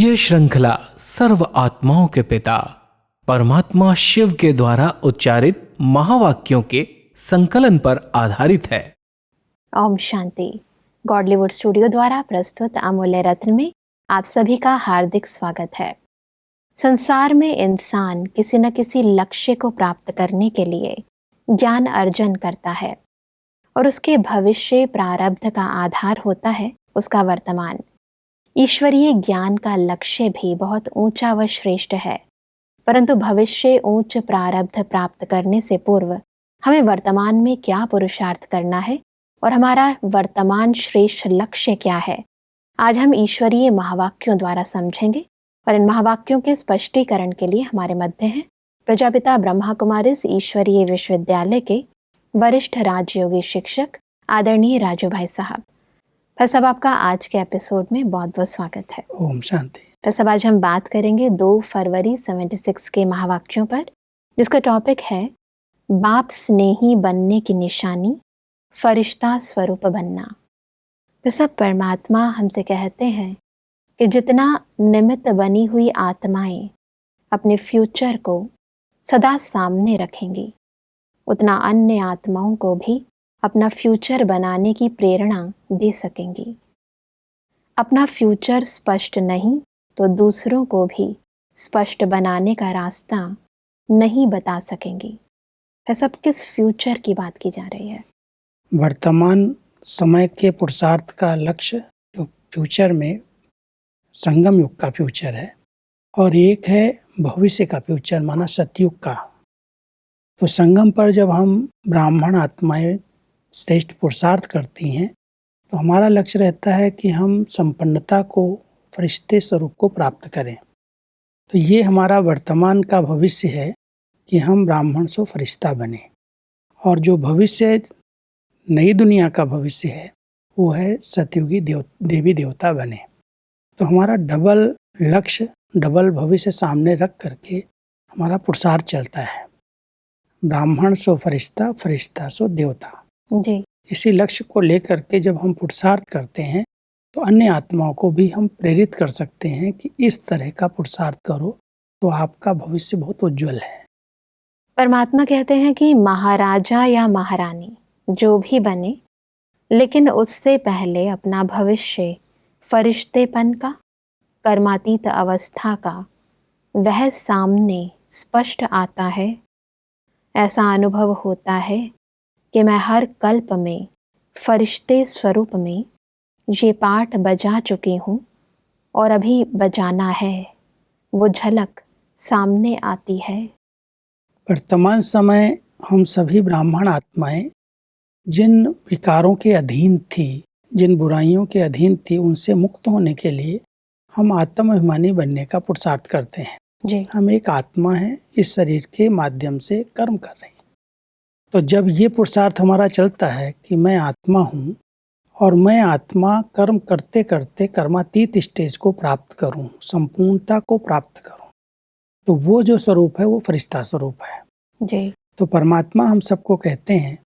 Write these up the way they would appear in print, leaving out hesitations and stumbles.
ये श्रृंखला सर्व आत्माओं के पिता परमात्मा शिव के द्वारा उच्चारित महावाक्यों के संकलन पर आधारित है। ओम शांति। गॉडलीवुड स्टूडियो द्वारा प्रस्तुत अमूल्य रत्न में आप सभी का हार्दिक स्वागत है। संसार में इंसान किसी न किसी लक्ष्य को प्राप्त करने के लिए ज्ञान अर्जन करता है और उसके भविष्य प्रारब्ध का आधार होता है उसका वर्तमान। ईश्वरीय ज्ञान का लक्ष्य भी बहुत ऊंचा व श्रेष्ठ है, परंतु भविष्य उच्च प्रारब्ध प्राप्त करने से पूर्व हमें वर्तमान में क्या पुरुषार्थ करना है और हमारा वर्तमान श्रेष्ठ लक्ष्य क्या है, आज हम ईश्वरीय महावाक्यों द्वारा समझेंगे। और इन महावाक्यों के स्पष्टीकरण के लिए हमारे मध्य हैं प्रजापिता ब्रह्मा कुमारीज ईश्वरीय विश्वविद्यालय के वरिष्ठ राजयोगी शिक्षक आदरणीय राजू भाई साहब। फिर सब आपका आज के एपिसोड में बहुत बहुत स्वागत है। ओम शांति। फिर सब आज हम बात करेंगे 2 फरवरी 76 के महावाक्यों पर, जिसका टॉपिक है बाप स्नेही बनने की निशानी, फरिश्ता स्वरूप बनना। फिर सब परमात्मा हमसे कहते हैं कि जितना निमित्त बनी हुई आत्माएं अपने फ्यूचर को सदा सामने रखेंगी, उतना अन्य आत्माओं को भी अपना फ्यूचर बनाने की प्रेरणा दे सकेंगी। अपना फ्यूचर स्पष्ट नहीं तो दूसरों को भी स्पष्ट बनाने का रास्ता नहीं बता सकेंगी। यह सब किस फ्यूचर की बात की जा रही है? वर्तमान समय के पुरुषार्थ का लक्ष्य जो फ्यूचर में संगम युग का फ्यूचर है और एक है भविष्य का फ्यूचर माना सतयुग का। तो संगम पर जब हम ब्राह्मण आत्माएं श्रेष्ठ पुरुषार्थ करती हैं तो हमारा लक्ष्य रहता है कि हम संपन्नता को, फरिश्ते स्वरूप को प्राप्त करें। तो ये हमारा वर्तमान का भविष्य है कि हम ब्राह्मण से फरिश्ता बने, और जो भविष्य नई दुनिया का भविष्य है वो है सतयुगी देवी देवता बने। तो हमारा डबल लक्ष्य, डबल भविष्य सामने रख करके हमारा पुरुषार्थ चलता है। ब्राह्मण सो फरिश्ता, फरिश्ता सो देवता जी। इसी लक्ष्य को लेकर के जब हम पुरुषार्थ करते हैं तो अन्य आत्माओं को भी हम प्रेरित कर सकते हैं कि इस तरह का पुरुषार्थ करो तो आपका भविष्य बहुत उज्जवल है। परमात्मा कहते हैं कि महाराजा या महारानी जो भी बने, लेकिन उससे पहले अपना भविष्य फरिश्तेपन का, कर्मातीत अवस्था का वह सामने स्पष्ट आता है। ऐसा अनुभव होता है कि मैं हर कल्प में फरिश्ते स्वरूप में ये पाठ बजा चुकी हूँ और अभी बजाना है। वो झलक सामने आती है। वर्तमान समय हम सभी ब्राह्मण आत्माएं जिन विकारों के अधीन थी, जिन बुराइयों के अधीन थी, उनसे मुक्त होने के लिए हम आत्माभिमानी बनने का पुरुषार्थ करते हैं जी। हम एक आत्मा हैं, इस शरीर के माध्यम से कर्म कर रहे हैं। तो जब ये पुरुषार्थ हमारा चलता है कि मैं आत्मा हूँ और मैं आत्मा कर्म करते करते कर्मातीत स्टेज को प्राप्त करूँ, संपूर्णता को प्राप्त करूँ, तो वो जो स्वरूप है वो फरिश्ता स्वरूप है जी। तो परमात्मा हम सबको कहते हैं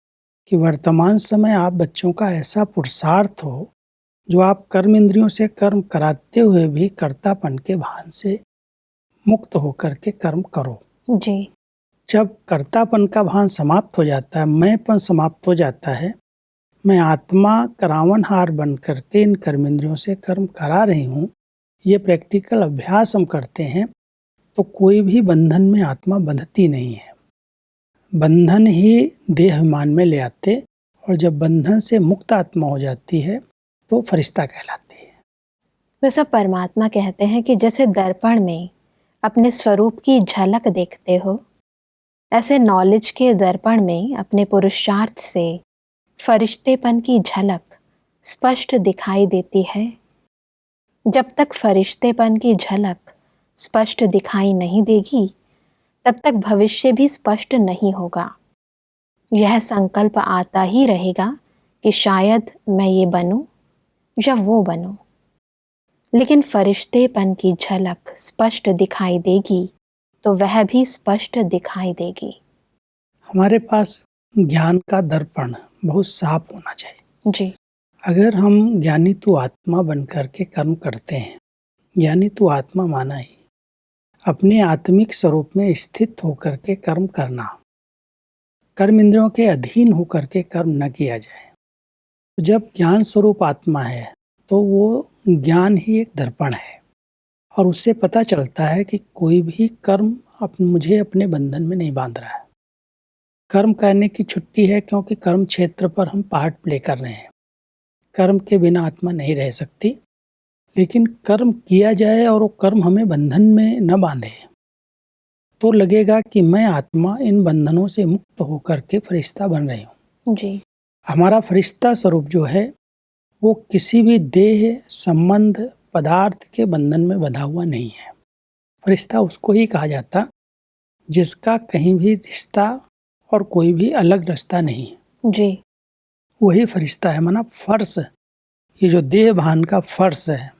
कि वर्तमान समय आप बच्चों का ऐसा पुरुषार्थ हो जो आप कर्म इंद्रियों से कर्म कराते हुए भी कर्तापन के भान से मुक्त होकर के कर्म करो। जी। जब कर्तापन का भान समाप्त हो जाता है, मैंपन समाप्त हो जाता है, मैं आत्मा करावनहार बन करके इन कर्मेंद्रियों से कर्म करा रही हूँ, ये प्रैक्टिकल अभ्यास हम करते हैं, तो कोई भी बंधन में आत्मा बंधती नहीं है। बंधन ही देहाभिमान में ले आते, और जब बंधन से मुक्त आत्मा हो जाती है तो फरिश्ता कहलाती है। वैसा परमात्मा कहते हैं कि जैसे दर्पण में अपने स्वरूप की झलक देखते हो, ऐसे नॉलेज के दर्पण में अपने पुरुषार्थ से फरिश्तेपन की झलक स्पष्ट दिखाई देती है। जब तक फरिश्तेपन की झलक स्पष्ट दिखाई नहीं देगी, तब तक भविष्य भी स्पष्ट नहीं होगा। यह संकल्प आता ही रहेगा कि शायद मैं ये बनूं या वो बनूं, लेकिन फरिश्तेपन की झलक स्पष्ट दिखाई देगी तो वह भी स्पष्ट दिखाई देगी। हमारे पास ज्ञान का दर्पण बहुत साफ होना चाहिए। जी। अगर हम ज्ञानी तो आत्मा बन करके कर्म करते हैं यानी तू आत्मा माना ही अपने आत्मिक स्वरूप में स्थित होकर के कर्म करना, कर्म इंद्रियों के अधीन होकर के कर्म न किया जाए। जब ज्ञान स्वरूप आत्मा है तो वो ज्ञान ही एक दर्पण है और उससे पता चलता है कि कोई भी कर्म मुझे अपने बंधन में नहीं बांध रहा है। कर्म करने की छुट्टी है क्योंकि कर्म क्षेत्र पर हम पार्ट प्ले कर रहे हैं। कर्म के बिना आत्मा नहीं रह सकती, लेकिन कर्म किया जाए और वो कर्म हमें बंधन में न बांधे तो लगेगा कि मैं आत्मा इन बंधनों से मुक्त होकर के फरिश्ता बन रही हूँ। जी। हमारा फरिश्ता स्वरूप जो है वो किसी भी देह संबंध पदार्थ के बंधन में बंधा हुआ नहीं है। फरिश्ता उसको ही कहा जाता जिसका कहीं भी रिश्ता और कोई भी अलग रास्ता नहीं है। जी। वही फरिश्ता है। माना फर्श, ये जो देह भान का फर्श है,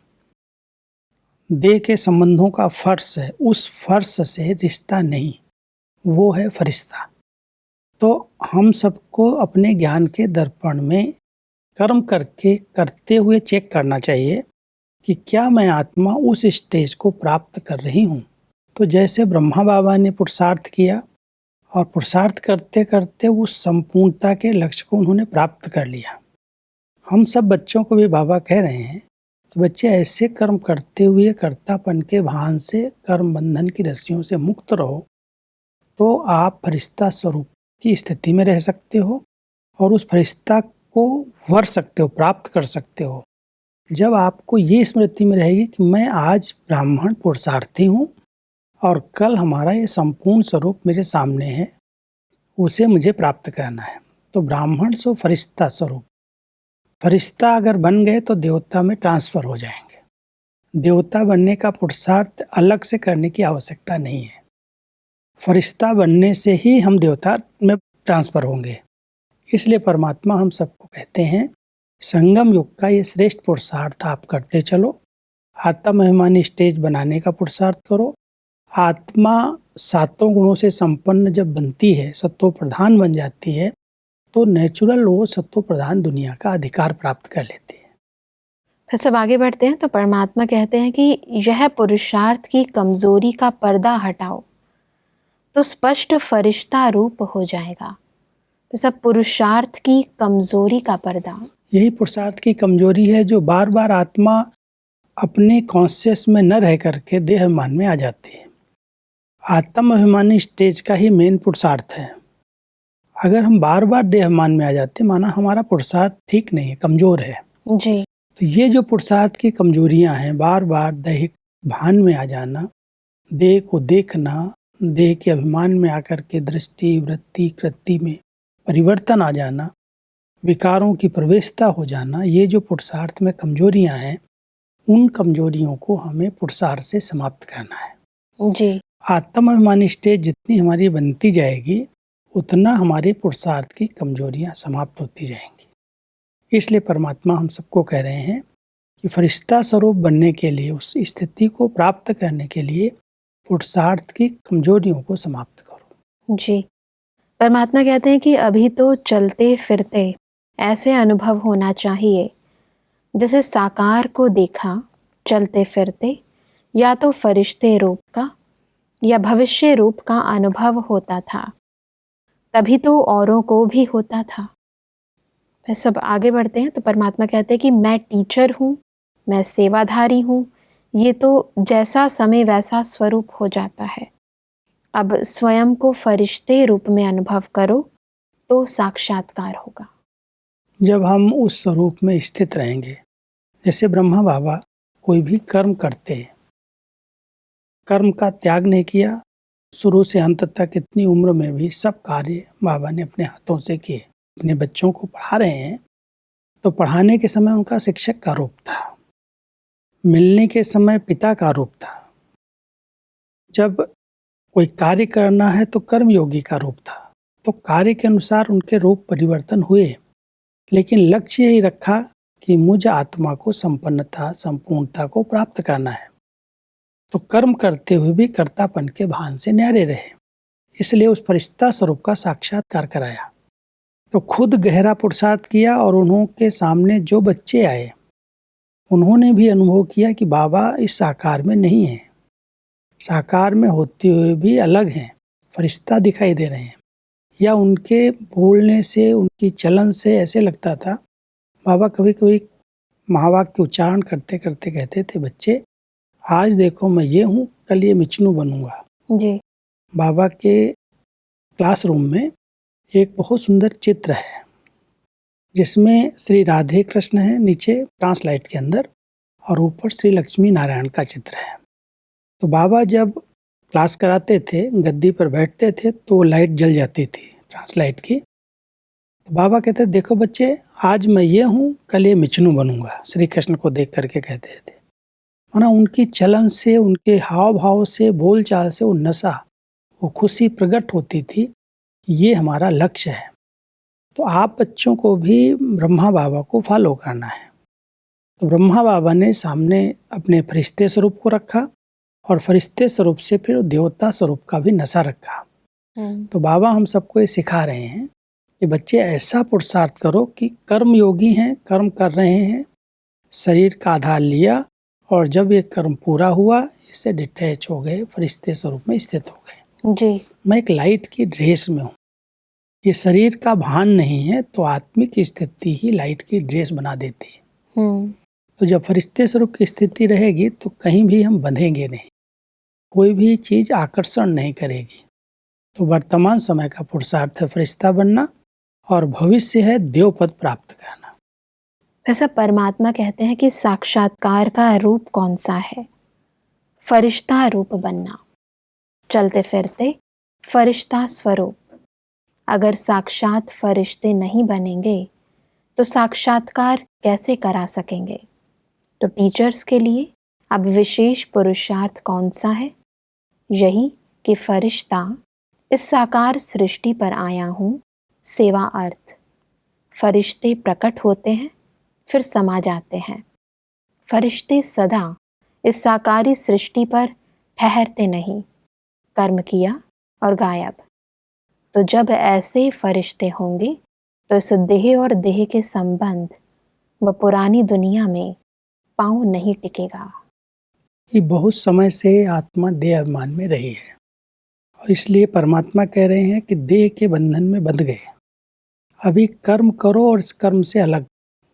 देह के संबंधों का फर्श है, उस फर्श से रिश्ता नहीं, वो है फरिश्ता। तो हम सबको अपने ज्ञान के दर्पण में कर्म करके करते हुए चेक करना चाहिए कि क्या मैं आत्मा उस स्टेज को प्राप्त कर रही हूँ। तो जैसे ब्रह्मा बाबा ने पुरुषार्थ किया और पुरुषार्थ करते करते उस संपूर्णता के लक्ष्य को उन्होंने प्राप्त कर लिया। हम सब बच्चों को भी बाबा कह रहे हैं कि बच्चे ऐसे कर्म करते हुए कर्तापन के भान से कर्म बंधन की रस्सियों से मुक्त रहो तो आप फरिश्ता स्वरूप की स्थिति में रह सकते हो और उस फरिश्ता को वर सकते हो, प्राप्त कर सकते हो। जब आपको ये स्मृति में रहेगी कि मैं आज ब्राह्मण पुरुषार्थी हूँ और कल हमारा ये संपूर्ण स्वरूप मेरे सामने है, उसे मुझे प्राप्त करना है। तो ब्राह्मण सो फरिश्ता स्वरूप, फरिश्ता अगर बन गए तो देवता में ट्रांसफर हो जाएंगे। देवता बनने का पुरुषार्थ अलग से करने की आवश्यकता नहीं है। फरिश्ता बनने से ही हम देवता में ट्रांसफर होंगे। इसलिए परमात्मा हम सबको कहते हैं संगम युग का ये श्रेष्ठ पुरुषार्थ आप करते चलो। आत्माभिमानी स्टेज बनाने का पुरुषार्थ करो। आत्मा सातों गुणों से संपन्न जब बनती है, सत्व प्रधान बन जाती है, तो नेचुरल वो सत्व प्रधान दुनिया का अधिकार प्राप्त कर लेती है। फिर सब आगे बढ़ते हैं तो परमात्मा कहते हैं कि यह पुरुषार्थ की कमजोरी का पर्दा हटाओ तो स्पष्ट फरिश्ता रूप हो जाएगा। तो सब पुरुषार्थ की कमजोरी का पर्दा, यही पुरुषार्थ की कमजोरी है जो बार बार आत्मा अपने कॉन्शियस में न रह करके देह अभिमान में आ जाती है। आत्म अभिमानी स्टेज का ही मेन पुरुषार्थ है। अगर हम बार बार देह अभिमान में आ जाते माना हमारा पुरुषार्थ ठीक नहीं है, कमजोर है। जी। तो ये जो पुरुषार्थ की कमजोरियां हैं, बार बार दैहिक भान में आ जाना, देह को देखना, देह के अभिमान में आकर के दृष्टि वृत्ति कृति में परिवर्तन आ जाना, विकारों की प्रवेशता हो जाना, ये जो पुरुषार्थ में कमजोरियां हैं, उन कमजोरियों को हमें पुरुषार्थ से समाप्त करना है। जी। आत्माभिमानी स्टेज जितनी हमारी बनती जाएगी उतना हमारे पुरुषार्थ की कमजोरियां समाप्त होती जाएंगी। इसलिए परमात्मा हम सबको कह रहे हैं कि फरिश्ता स्वरूप बनने के लिए, उस स्थिति को प्राप्त करने के लिए पुरुषार्थ की कमजोरियों को समाप्त करो। जी। परमात्मा कहते हैं कि अभी तो चलते फिरते ऐसे अनुभव होना चाहिए जैसे साकार को देखा चलते फिरते या तो फरिश्ते रूप का या भविष्य रूप का अनुभव होता था, तभी तो औरों को भी होता था। फिर सब आगे बढ़ते हैं तो परमात्मा कहते हैं कि मैं टीचर हूँ, मैं सेवाधारी हूँ, ये तो जैसा समय वैसा स्वरूप हो जाता है। अब स्वयं को फरिश्ते रूप में अनुभव करो तो साक्षात्कार होगा। जब हम उस स्वरूप में स्थित रहेंगे, जैसे ब्रह्मा बाबा कोई भी कर्म करते हैं, कर्म का त्याग नहीं किया, शुरू से अंत तक इतनी उम्र में भी सब कार्य बाबा ने अपने हाथों से किए। अपने बच्चों को पढ़ा रहे हैं तो पढ़ाने के समय उनका शिक्षक का रूप था, मिलने के समय पिता का रूप था, जब कोई कार्य करना है तो कर्मयोगी का रूप था। तो कार्य के अनुसार उनके रूप परिवर्तन हुए, लेकिन लक्ष्य यही रखा कि मुझ आत्मा को संपन्नता संपूर्णता को प्राप्त करना है। तो कर्म करते हुए भी कर्तापन के भान से न्यारे रहे, इसलिए उस फरिश्ता स्वरूप का साक्षात्कार कराया। तो खुद गहरा पुरुषार्थ किया और उन्हों के सामने जो बच्चे आए उन्होंने भी अनुभव किया कि बाबा इस साकार में नहीं है, साकार में होते हुए भी अलग हैं, फरिश्ता दिखाई दे रहे हैं। या उनके बोलने से, उनकी चलन से ऐसे लगता था, बाबा कभी कभी महावाक्य उच्चारण करते करते कहते थे, बच्चे आज देखो मैं ये हूँ, कल ये विष्णु बनूंगा। जी। बाबा के क्लासरूम में एक बहुत सुंदर चित्र है जिसमें श्री राधे कृष्ण है नीचे ट्रांसलाइट के अंदर, और ऊपर श्री लक्ष्मी नारायण का चित्र है। तो बाबा जब क्लास कराते थे, गद्दी पर बैठते थे तो लाइट जल जाती थी ट्रांसलाइट की। तो बाबा कहते, देखो बच्चे आज मैं ये हूँ, कल ये विष्णु बनूंगा। श्री कृष्ण को देख करके कहते थे। माना उनकी चलन से, उनके हाव भाव से, बोल चाल से वो नशा, वो खुशी प्रकट होती थी, ये हमारा लक्ष्य है। तो आप बच्चों को भी ब्रह्मा बाबा को फॉलो करना है। तो ब्रह्मा बाबा ने सामने अपने फरिश्ते स्वरूप को रखा और फरिश्ते स्वरूप से फिर देवता स्वरूप का भी नशा रखा। तो बाबा हम सबको ये सिखा रहे हैं कि बच्चे ऐसा पुरुषार्थ करो कि कर्म योगी हैं, कर्म कर रहे हैं, शरीर का आधार लिया, और जब ये कर्म पूरा हुआ इससे डिटैच हो गए, फरिश्ते स्वरूप में स्थित हो गए। जी। मैं एक लाइट की ड्रेस में हूँ, ये शरीर का भान नहीं है, तो आत्मिक स्थिति ही लाइट की ड्रेस बना देती है। तो जब फरिश्ते स्वरूप की स्थिति रहेगी तो कहीं भी हम बंधेंगे नहीं, कोई भी चीज़ आकर्षण नहीं करेगी। तो वर्तमान समय का पुरुषार्थ है फरिश्ता बनना, और भविष्य है देव पद प्राप्त करना। ऐसा परमात्मा कहते हैं कि साक्षात्कार का रूप कौन सा है? फरिश्ता रूप बनना, चलते फिरते फरिश्ता स्वरूप। अगर साक्षात फरिश्ते नहीं बनेंगे तो साक्षात्कार कैसे करा सकेंगे? तो टीचर्स के लिए अब विशेष पुरुषार्थ कौन सा है? यही कि फरिश्ता इस साकार सृष्टि पर आया हूँ सेवा अर्थ। फरिश्ते प्रकट होते हैं फिर समा जाते हैं। फरिश्ते सदा इस साकारी सृष्टि पर ठहरते नहीं, कर्म किया और गायब। तो जब ऐसे फरिश्ते होंगे तो इस देह और देह के संबंध व पुरानी दुनिया में पांव नहीं टिकेगा। ये बहुत समय से आत्मा देह अभिमान में रही है, और इसलिए परमात्मा कह रहे हैं कि देह के बंधन में बंध गए। अभी कर्म करो और इस कर्म से अलग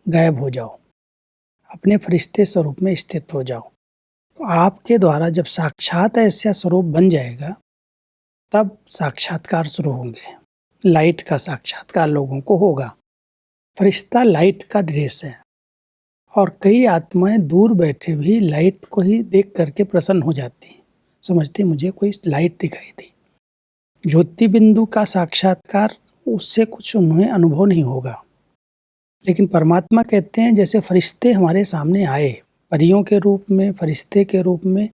गायब हो जाओ, अपने फरिश्ते स्वरूप में स्थित हो जाओ। तो आपके द्वारा जब साक्षात ऐसा स्वरूप बन जाएगा तब साक्षात्कार शुरू होंगे। लाइट का साक्षात्कार लोगों को होगा। फरिश्ता लाइट का ड्रेस है, और कई आत्माएं दूर बैठे भी लाइट को ही देख करके प्रसन्न हो जाती हैं, समझती मुझे कोई लाइट दिखाई दी। ज्योति बिंदु का साक्षात्कार उससे कुछ उन्हें अनुभव नहीं होगा। लेकिन परमात्मा कहते हैं जैसे फरिश्ते हमारे सामने आए, परियों के रूप में, फरिश्ते के रूप में,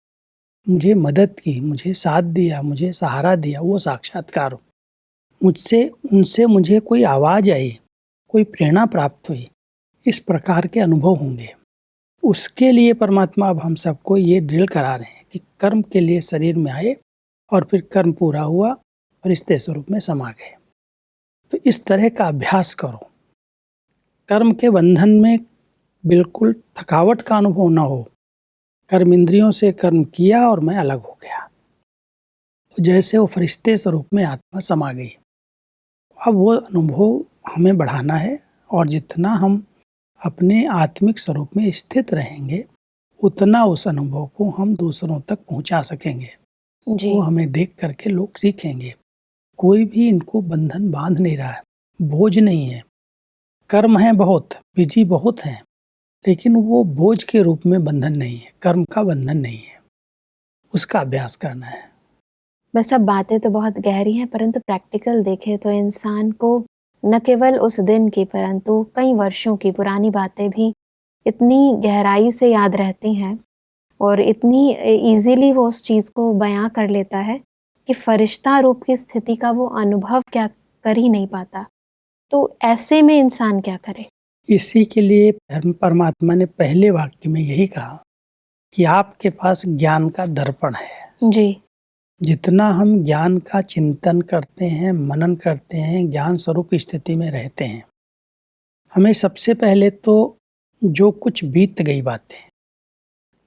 मुझे मदद की, मुझे साथ दिया, मुझे सहारा दिया, वो साक्षात्कार हो। मुझसे, उनसे मुझे कोई आवाज़ आई, कोई प्रेरणा प्राप्त हुई, इस प्रकार के अनुभव होंगे। उसके लिए परमात्मा अब हम सबको ये ड्रिल करा रहे हैं कि कर्म के लिए शरीर में आए और फिर कर्म पूरा हुआ, फरिश्ते स्वरूप में समा गए। तो इस तरह का अभ्यास करो। कर्म के बंधन में बिल्कुल थकावट का अनुभव न हो। कर्म इंद्रियों से कर्म किया और मैं अलग हो गया, तो जैसे वो फरिश्ते स्वरूप में आत्मा समा गई। अब वो अनुभव हमें बढ़ाना है, और जितना हम अपने आत्मिक स्वरूप में स्थित रहेंगे उतना उस अनुभव को हम दूसरों तक पहुंचा सकेंगे। जी। वो हमें देख करके लोग सीखेंगे। कोई भी इनको बंधन बांध नहीं रहा है, बोझ नहीं है। कर्म है बहुत, बिजी बहुत हैं, लेकिन वो बोझ के रूप में बंधन नहीं है, कर्म का बंधन नहीं है। उसका अभ्यास करना है। बस अब बातें तो बहुत गहरी हैं, परंतु प्रैक्टिकल देखें तो इंसान को न केवल उस दिन की परंतु कई वर्षों की पुरानी बातें भी इतनी गहराई से याद रहती हैं, और इतनी इजीली वो उस चीज़ को बयां कर लेता है कि फरिश्ता रूप की स्थिति का वो अनुभव क्या कर ही नहीं पाता। तो ऐसे में इंसान क्या करे? इसी के लिए परमात्मा ने पहले वाक्य में यही कहा कि आपके पास ज्ञान का दर्पण है। जी। जितना हम ज्ञान का चिंतन करते हैं, मनन करते हैं, ज्ञान स्वरूप स्थिति में रहते हैं, हमें सबसे पहले तो जो कुछ बीत गई बातें,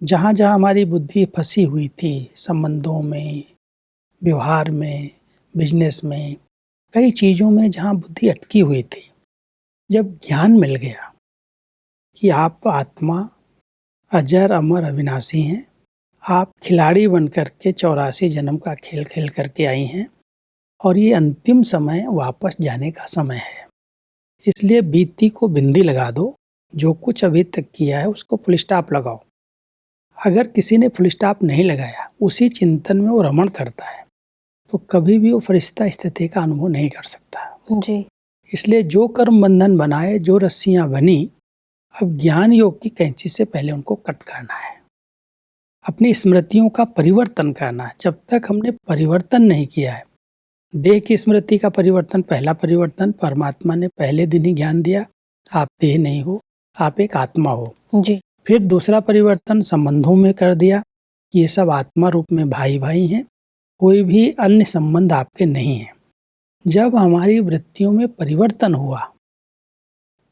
जहाँ जहाँ हमारी बुद्धि फंसी हुई थी, संबंधों में, व्यवहार में, बिजनेस में, कई चीज़ों में जहाँ बुद्धि अटकी हुई थी, जब ज्ञान मिल गया कि आप आत्मा अजर अमर अविनाशी हैं, आप खिलाड़ी बन करके 84 जन्म का खेल खेल करके आई हैं और ये अंतिम समय वापस जाने का समय है। इसलिए बीती को बिंदी लगा दो, जो कुछ अभी तक किया है उसको फुल स्टॉप लगाओ। अगर किसी ने फुल स्टॉप नहीं लगाया, उसी चिंतन में वो रमण करता है, तो कभी भी वो फरिश्ता स्थिति का अनुभव नहीं कर सकता। जी। इसलिए जो कर्म बंधन बनाए, जो रस्सियां बनी, अब ज्ञान योग की कैंची से पहले उनको कट करना है, अपनी स्मृतियों का परिवर्तन करना है। जब तक हमने परिवर्तन नहीं किया है, देह की स्मृति का परिवर्तन, पहला परिवर्तन परमात्मा ने पहले दिन ही ज्ञान दिया, आप देह नहीं हो, आप एक आत्मा हो। जी। फिर दूसरा परिवर्तन संबंधों में कर दिया कि ये सब आत्मा रूप में भाई भाई हैं, कोई भी अन्य संबंध आपके नहीं है। जब हमारी वृत्तियों में परिवर्तन हुआ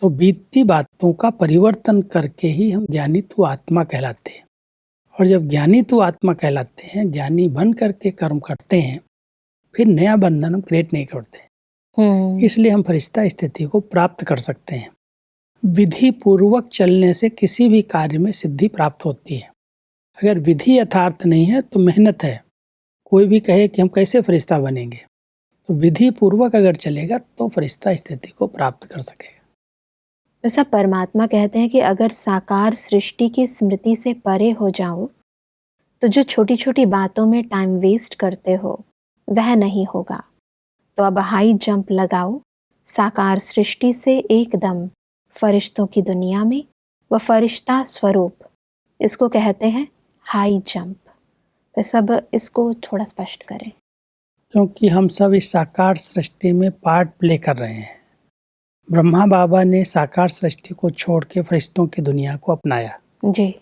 तो बीतती बातों का परिवर्तन करके ही हम ज्ञानी तू आत्मा कहलाते हैं। और जब ज्ञानी तू आत्मा कहलाते हैं, ज्ञानी बन करके कर्म करते हैं, फिर नया बंधन हम क्रिएट नहीं करते। इसलिए हम फरिश्ता स्थिति को प्राप्त कर सकते हैं। विधि पूर्वक चलने से किसी भी कार्य में सिद्धि प्राप्त होती है। अगर विधि यथार्थ नहीं है तो मेहनत है। कोई भी कहे कि हम कैसे फरिश्ता बनेंगे, तो विधि पूर्वक अगर चलेगा तो फरिश्ता स्थिति को प्राप्त कर सकेगा। वैसा परमात्मा कहते हैं कि अगर साकार सृष्टि की स्मृति से परे हो जाओ तो जो छोटी छोटी बातों में टाइम वेस्ट करते हो वह नहीं होगा। तो अब हाई जंप लगाओ साकार सृष्टि से एकदम फरिश्तों की दुनिया में, व फरिश्ता स्वरूप, इसको कहते हैं हाई जंप। तो सब इसको थोड़ा स्पष्ट करें। क्योंकि हम सब इस साकार सृष्टि में पार्ट प्ले कर रहे हैं। ब्रह्मा बाबा ने साकार सृष्टि को छोड़ के फरिश्तों की दुनिया को अपनाया जी।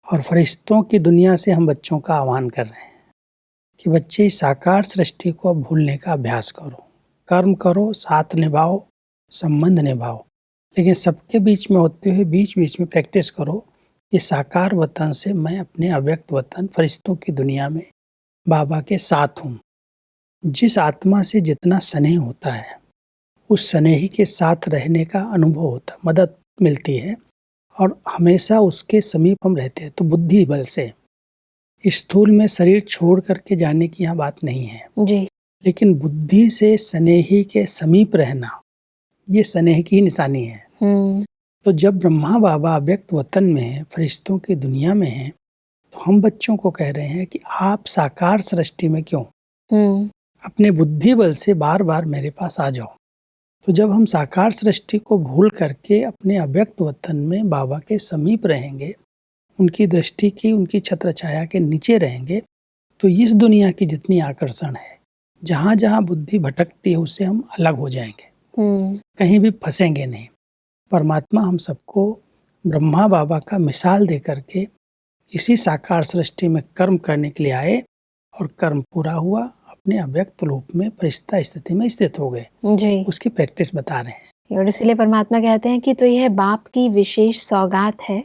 और फरिश्तों की दुनिया से हम बच्चों का आह्वान कर रहे हैं कि बच्चे साकार सृष्टि को अब भूलने का अभ्यास करो, कर्म करो, साथ निभाओ, संबंध निभाओ, लेकिन सबके बीच में होते हुए बीच बीच में प्रैक्टिस करो कि साकार वतन से मैं अपने अव्यक्त वतन फरिश्तों की दुनिया में बाबा के साथ हूँ। जिस आत्मा से जितना स्नेह होता है, उस स्नेही के साथ रहने का अनुभव होता, मदद मिलती है और हमेशा उसके समीप हम रहते हैं। तो बुद्धि बल से स्थूल में शरीर छोड़ करके जाने की यहाँ बात नहीं है जी। लेकिन बुद्धि से स्नेही के समीप रहना, ये स्नेह की निशानी है। तो जब ब्रह्मा बाबा अव्यक्त वतन में है, फरिश्तों की दुनिया में है, तो हम बच्चों को कह रहे हैं कि आप साकार सृष्टि में क्यों, अपने बुद्धि बल से बार बार मेरे पास आ जाओ। तो जब हम साकार सृष्टि को भूल करके अपने अव्यक्त वतन में बाबा के समीप रहेंगे, उनकी दृष्टि की, उनकी छत्र छाया के नीचे रहेंगे, तो इस दुनिया की जितनी आकर्षण है, जहाँ जहाँ बुद्धि भटकती है, उससे हम अलग हो जाएंगे, कहीं भी फंसेंगे नहीं। परमात्मा हम सबको ब्रह्मा बाबा का मिसाल दे करके इसी साकार सृष्टि में कर्म करने के लिए आए और कर्म पूरा हुआ, अपने अव्यक्त रूप में फरिश्ता स्थिति में स्थित हो गए जी। उसकी प्रैक्टिस बता रहे हैं। और इसलिए परमात्मा कहते हैं कि तो यह बाप की विशेष सौगात है,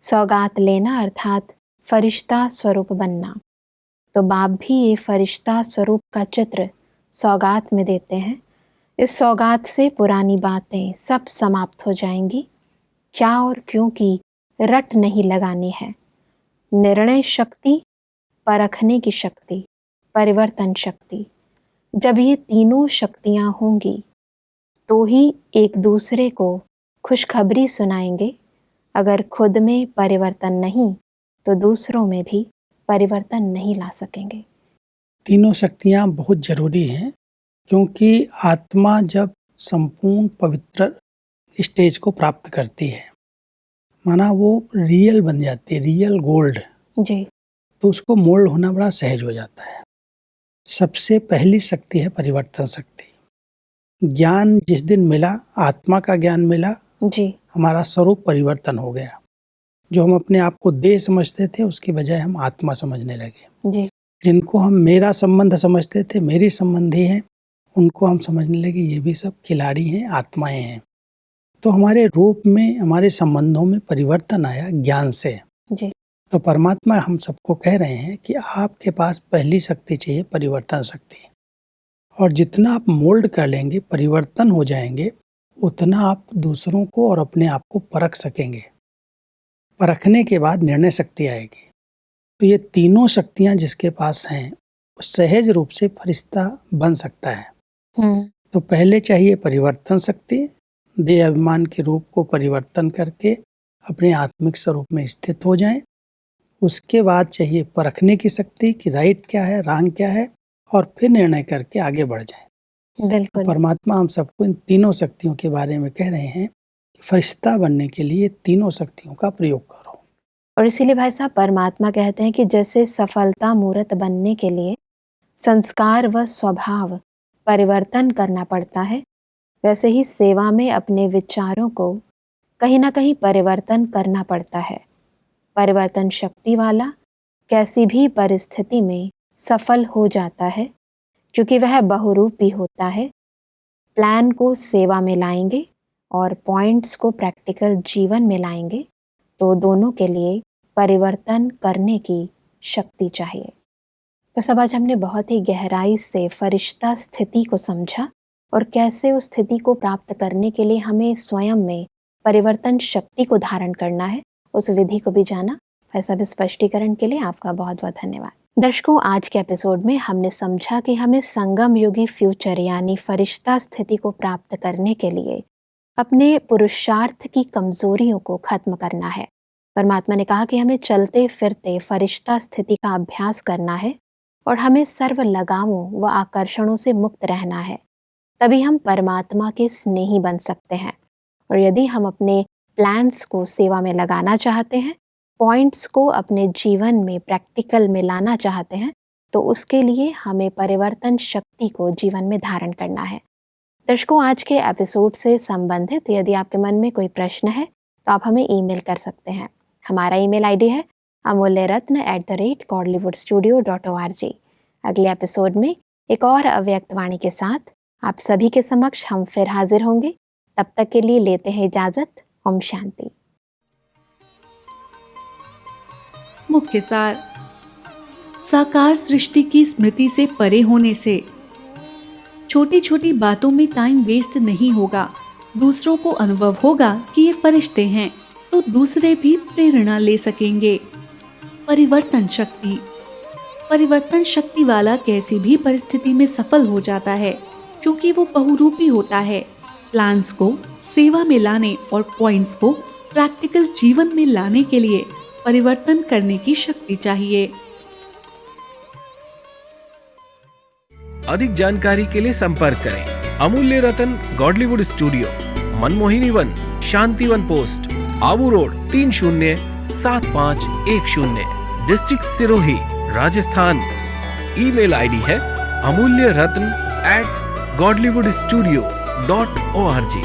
सौगात लेना अर्थात फरिश्ता स्वरूप बनना। तो बाप भी ये फरिश्ता स्वरूप का चित्र सौगात में देते हैं। इस सौगात से पुरानी बातें सब समाप्त हो जाएंगी। क्या और क्यों की रट नहीं लगानी है। निर्णय शक्ति, परखने की शक्ति, परिवर्तन शक्ति, जब ये तीनों शक्तियां होंगी तो ही एक दूसरे को खुशखबरी सुनाएंगे। अगर खुद में परिवर्तन नहीं तो दूसरों में भी परिवर्तन नहीं ला सकेंगे। तीनों शक्तियां बहुत जरूरी हैं, क्योंकि आत्मा जब संपूर्ण पवित्र स्टेज को प्राप्त करती है, माना वो रियल बन जाती है, रियल गोल्ड जी, तो उसको मोल्ड होना बड़ा सहज हो जाता है। सबसे पहली शक्ति है परिवर्तन शक्ति। ज्ञान जिस दिन मिला, आत्मा का ज्ञान मिला जी, हमारा स्वरूप परिवर्तन हो गया। जो हम अपने आप को देह समझते थे, उसकी बजाय हम आत्मा समझने लगे जी। जिनको हम मेरा संबंध समझते थे, मेरी संबंधी हैं, उनको हम समझने लगे ये भी सब खिलाड़ी हैं, आत्माएं हैं। तो हमारे रूप में, हमारे संबंधों में परिवर्तन आया ज्ञान से। जी। तो परमात्मा हम सबको कह रहे हैं कि आपके पास पहली शक्ति चाहिए, परिवर्तन शक्ति। और जितना आप मोल्ड कर लेंगे, परिवर्तन हो जाएंगे, उतना आप दूसरों को और अपने आप को परख सकेंगे। परखने के बाद निर्णय शक्ति आएगी। तो ये तीनों शक्तियां जिसके पास हैं, वो सहज रूप से फरिश्ता बन सकता है। तो पहले चाहिए परिवर्तन शक्ति, देह अभिमान के रूप को परिवर्तन करके अपने आत्मिक स्वरूप में स्थित हो जाएं। उसके बाद चाहिए परखने की शक्ति कि राइट क्या है, रॉन्ग क्या है, और फिर निर्णय करके आगे बढ़ जाएं। बिल्कुल। परमात्मा हम सबको इन तीनों शक्तियों के बारे में कह रहे हैं कि फरिश्ता बनने के लिए तीनों शक्तियों का प्रयोग करो। और इसीलिए भाई साहब परमात्मा कहते हैं कि जैसे सफलता मूर्त बनने के लिए संस्कार व स्वभाव परिवर्तन करना पड़ता है, वैसे ही सेवा में अपने विचारों को कहीं ना कहीं परिवर्तन करना पड़ता है। परिवर्तन शक्ति वाला कैसी भी परिस्थिति में सफल हो जाता है, क्योंकि वह बहुरूपी होता है। प्लान को सेवा में लाएंगे और पॉइंट्स को प्रैक्टिकल जीवन में लाएंगे, तो दोनों के लिए परिवर्तन करने की शक्ति चाहिए। तो सब आज हमने बहुत ही गहराई से फरिश्ता स्थिति को समझा और कैसे उस स्थिति को प्राप्त करने के लिए हमें स्वयं में परिवर्तन शक्ति को धारण करना है, उस विधि को भी जाना। ऐसा भी स्पष्टीकरण के लिए आपका बहुत बहुत धन्यवाद। दर्शकों, आज के एपिसोड में हमने समझा कि हमें संगम युगी फ्यूचर यानी फरिश्ता स्थिति को प्राप्त करने के लिए अपने पुरुषार्थ की कमजोरियों को खत्म करना है। परमात्मा ने कहा कि हमें चलते फिरते फरिश्ता स्थिति का अभ्यास करना है और हमें सर्व लगावों व आकर्षणों से मुक्त रहना है। तभी हम परमात्मा के स्नेही बन सकते हैं। और यदि हम अपने प्लान्स को सेवा में लगाना चाहते हैं, पॉइंट्स को अपने जीवन में प्रैक्टिकल में लाना चाहते हैं, तो उसके लिए हमें परिवर्तन शक्ति को जीवन में धारण करना है। दर्शकों, आज के एपिसोड से संबंधित यदि आपके मन में कोई प्रश्न है तो आप हमें ईमेल कर सकते हैं। हमारा ईमेल आईडी है amulyaratna@godlywoodstudio.org। अगले एपिसोड में एक और अव्यक्त वाणी के साथ आप सभी के समक्ष हम फिर हाजिर होंगे। तब तक के लिए लेते हैं इजाजत। ओम शांति। मुख्य सार: साकार सृष्टि की स्मृति से परे होने से छोटी छोटी बातों में टाइम वेस्ट नहीं होगा। दूसरों को अनुभव होगा कि ये फरिश्ते हैं, तो दूसरे भी प्रेरणा ले सकेंगे। परिवर्तन शक्ति: परिवर्तन शक्ति वाला कैसी भी परिस्थिति में सफल हो जाता है, क्योंकि वो बहुरूपी होता है। प्लान्स को सेवा में लाने और पॉइंट्स को प्रैक्टिकल जीवन में लाने के लिए परिवर्तन करने की शक्ति चाहिए। अधिक जानकारी के लिए संपर्क करें Amulya Ratan Godlywood Studio, Manmohini Van, Shanti Van post, Abu Road 307510, district Sirohi, Rajasthan. Email ID है amulyaratn@godlywoodstudio.org।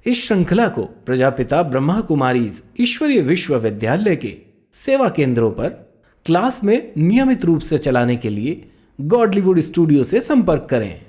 इस श्रृंखला को प्रजापिता ब्रह्मा कुमारीज ईश्वरीय विश्वविद्यालय के सेवा केंद्रों पर क्लास में नियमित रूप से चलाने के लिए गॉडलीवुड स्टूडियो से संपर्क करें।